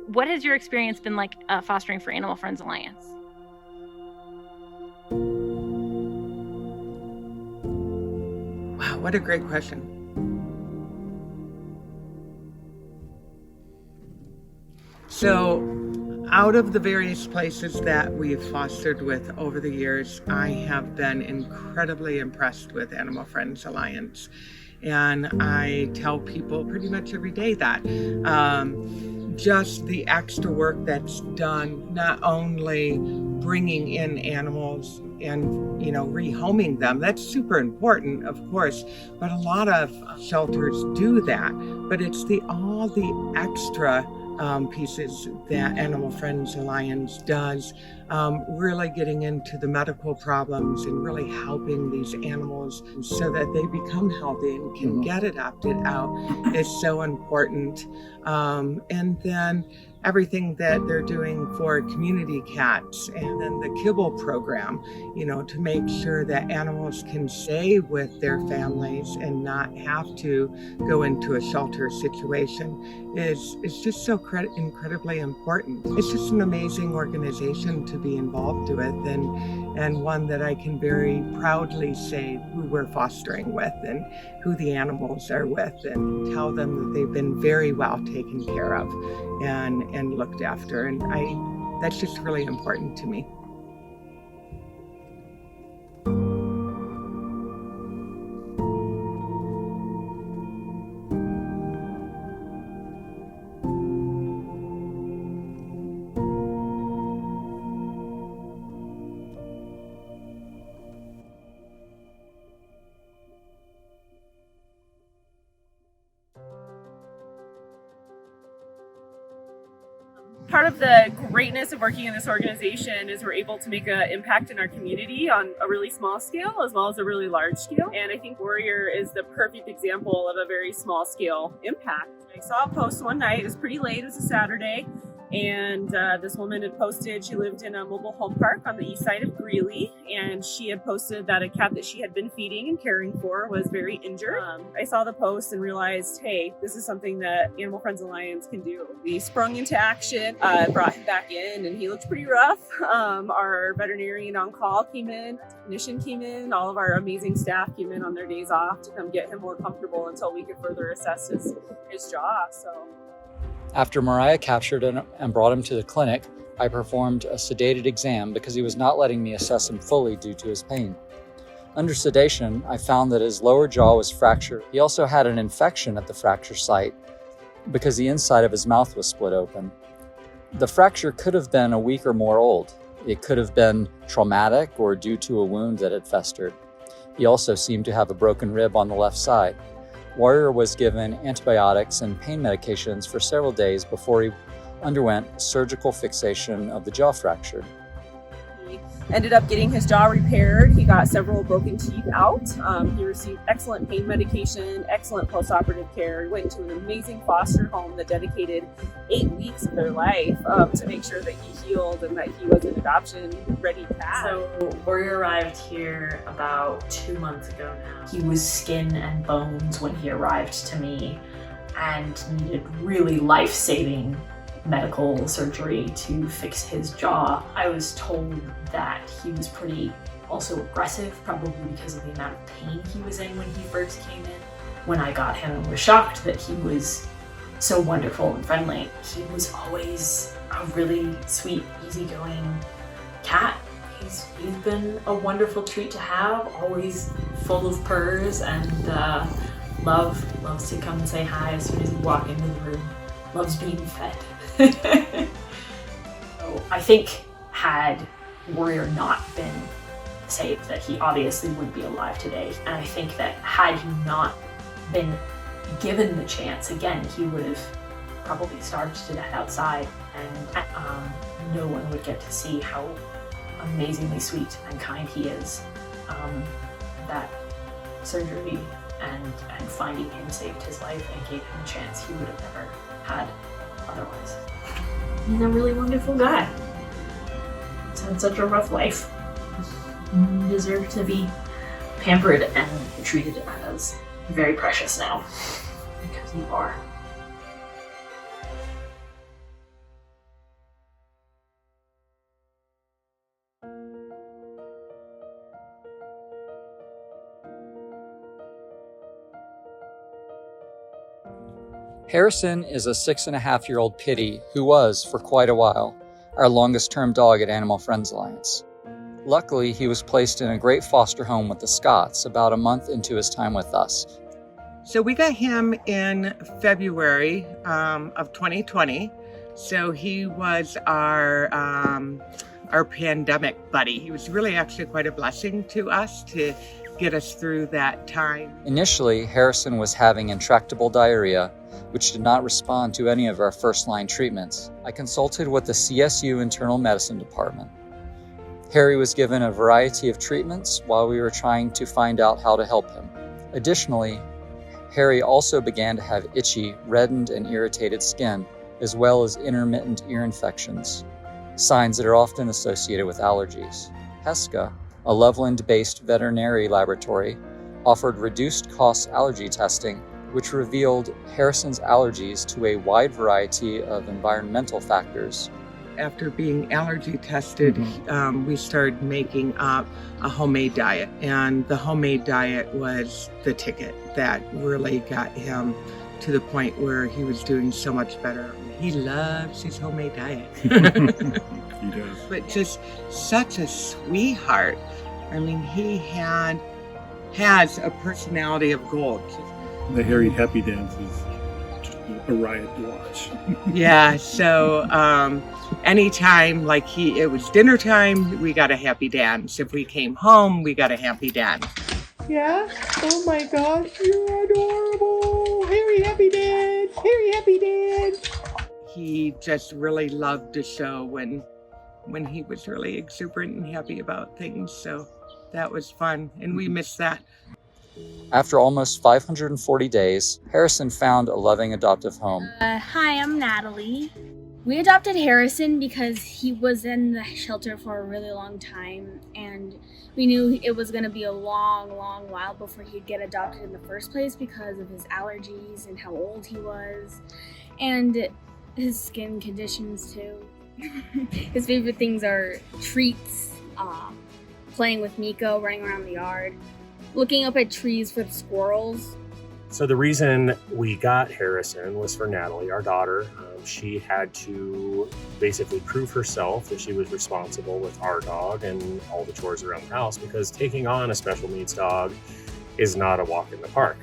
What has your experience been like fostering for Animal Friends Alliance? Wow, what a great question. So, out of the various places that we've fostered with over the years, I have been incredibly impressed with Animal Friends Alliance. And I tell people pretty much every day that just the extra work that's done, not only bringing in animals and rehoming them, that's super important, of course, but a lot of shelters do that. But it's all the extra pieces that Animal Friends Alliance does, really getting into the medical problems and really helping these animals so that they become healthy and can get adopted out is so important. And then everything that they're doing for community cats, and then the kibble program, to make sure that animals can stay with their families and not have to go into a shelter situation is just so incredibly important. It's just an amazing organization to be involved with, and one that I can very proudly say who we're fostering with and who the animals are with, and tell them that they've been very well taken care of and looked after. And that's just really important to me. Part of the greatness of working in this organization is we're able to make an impact in our community on a really small scale as well as a really large scale. And I think Warrior is the perfect example of a very small scale impact. I saw a post one night, it was pretty late, it was a Saturday, and this woman had posted, she lived in a mobile home park on the east side of Greeley, and she had posted that a cat that she had been feeding and caring for was very injured. I saw the post and realized, hey, this is something that Animal Friends Alliance can do. We sprung into action, brought him back in, and he looked pretty rough. Our veterinarian on call came in, technician came in, all of our amazing staff came in on their days off to come get him more comfortable until we could further assess his jaw. So, after Mariah captured him and brought him to the clinic, I performed a sedated exam because he was not letting me assess him fully due to his pain. Under sedation, I found that his lower jaw was fractured. He also had an infection at the fracture site because the inside of his mouth was split open. The fracture could have been a week or more old. It could have been traumatic or due to a wound that had festered. He also seemed to have a broken rib on the left side. Warrior was given antibiotics and pain medications for several days before he underwent surgical fixation of the jaw fracture. He ended up getting his jaw repaired. He got several broken teeth out. He received excellent pain medication, excellent postoperative care. He went to an amazing foster home that dedicated 8 weeks of their life to make sure that he healed and that he was an adoption-ready cat. So Warrior arrived here about 2 months ago now. He was skin and bones when he arrived to me and needed really life-saving medical surgery to fix his jaw. I was told that he was pretty also aggressive, probably because of the amount of pain he was in when he first came in. When I got him, I was shocked that he was so wonderful and friendly. He was always a really sweet, easygoing cat. He's been a wonderful treat to have, always full of purrs, and loves to come and say hi as soon as you walk into the room. Loves being fed. So I think had Warrior not been saved, that he obviously would be alive today. And I think that had he not been given the chance, again, he would have probably starved to death outside, and no one would get to see how amazingly sweet and kind he is. That surgery and finding him saved his life and gave him a chance he would have never had otherwise. He's a really wonderful guy. He's had such a rough life. He deserves to be pampered and treated as very precious now, because you are. Harrison is a 6.5-year-old pitty who was, for quite a while, our longest-term dog at Animal Friends Alliance. Luckily, he was placed in a great foster home with the Scotts about a month into his time with us. So we got him in February of 2020. So he was our pandemic buddy. He was really actually quite a blessing to us to get us through that time. Initially, Harrison was having intractable diarrhea, which did not respond to any of our first-line treatments. I consulted with the CSU internal medicine department. Harry was given a variety of treatments while we were trying to find out how to help him. Additionally, Harry also began to have itchy, reddened, and irritated skin, as well as intermittent ear infections, signs that are often associated with allergies. Heska, a Loveland-based veterinary laboratory, offered reduced-cost allergy testing, which revealed Harrison's allergies to a wide variety of environmental factors. After being allergy tested, we started making up a homemade diet. And the homemade diet was the ticket that really got him to the point where he was doing so much better. He loves his homemade diet. He does. But just such a sweetheart. I mean, he has a personality of gold. The Harry Happy Dance is just a riot to watch. Yeah, so anytime it was dinner time, we got a happy dance. If we came home, we got a happy dance. Yeah? Oh my gosh, you're adorable! Harry Happy Dance! Harry Happy Dance! He just really loved to show when he was really exuberant and happy about things, so that was fun, and we missed that. After almost 540 days, Harrison found a loving adoptive home. Hi, I'm Natalie. We adopted Harrison because he was in the shelter for a really long time, and we knew it was going to be a long while before he'd get adopted in the first place because of his allergies and how old he was, and his skin conditions too. His favorite things are treats, playing with Miko, running around the yard, looking up at trees for the squirrels. So the reason we got Harrison was for Natalie, our daughter. She had to basically prove herself that she was responsible with our dog and all the chores around the house, because taking on a special needs dog is not a walk in the park.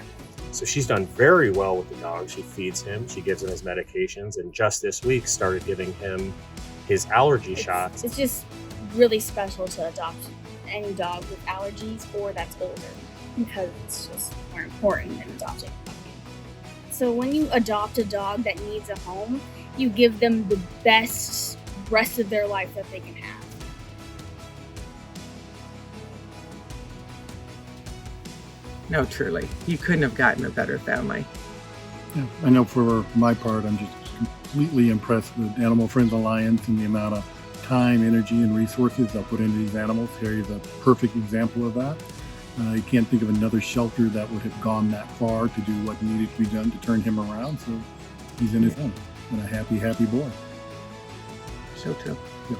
So she's done very well with the dog. She feeds him, she gives him his medications, and just this week started giving him his allergy shots. It's just really special to adopt any dog with allergies or that's older, because it's just more important than adopting. So when you adopt a dog that needs a home, you give them the best rest of their life that they can have. No, truly. You couldn't have gotten a better family. Yeah, I know for my part, I'm just completely impressed with Animal Friends Alliance and the amount of time, energy, and resources they'll put into these animals. Harry's a perfect example of that. I can't think of another shelter that would have gone that far to do what needed to be done to turn him around. So he's in his home and a happy boy. So true. Yeah.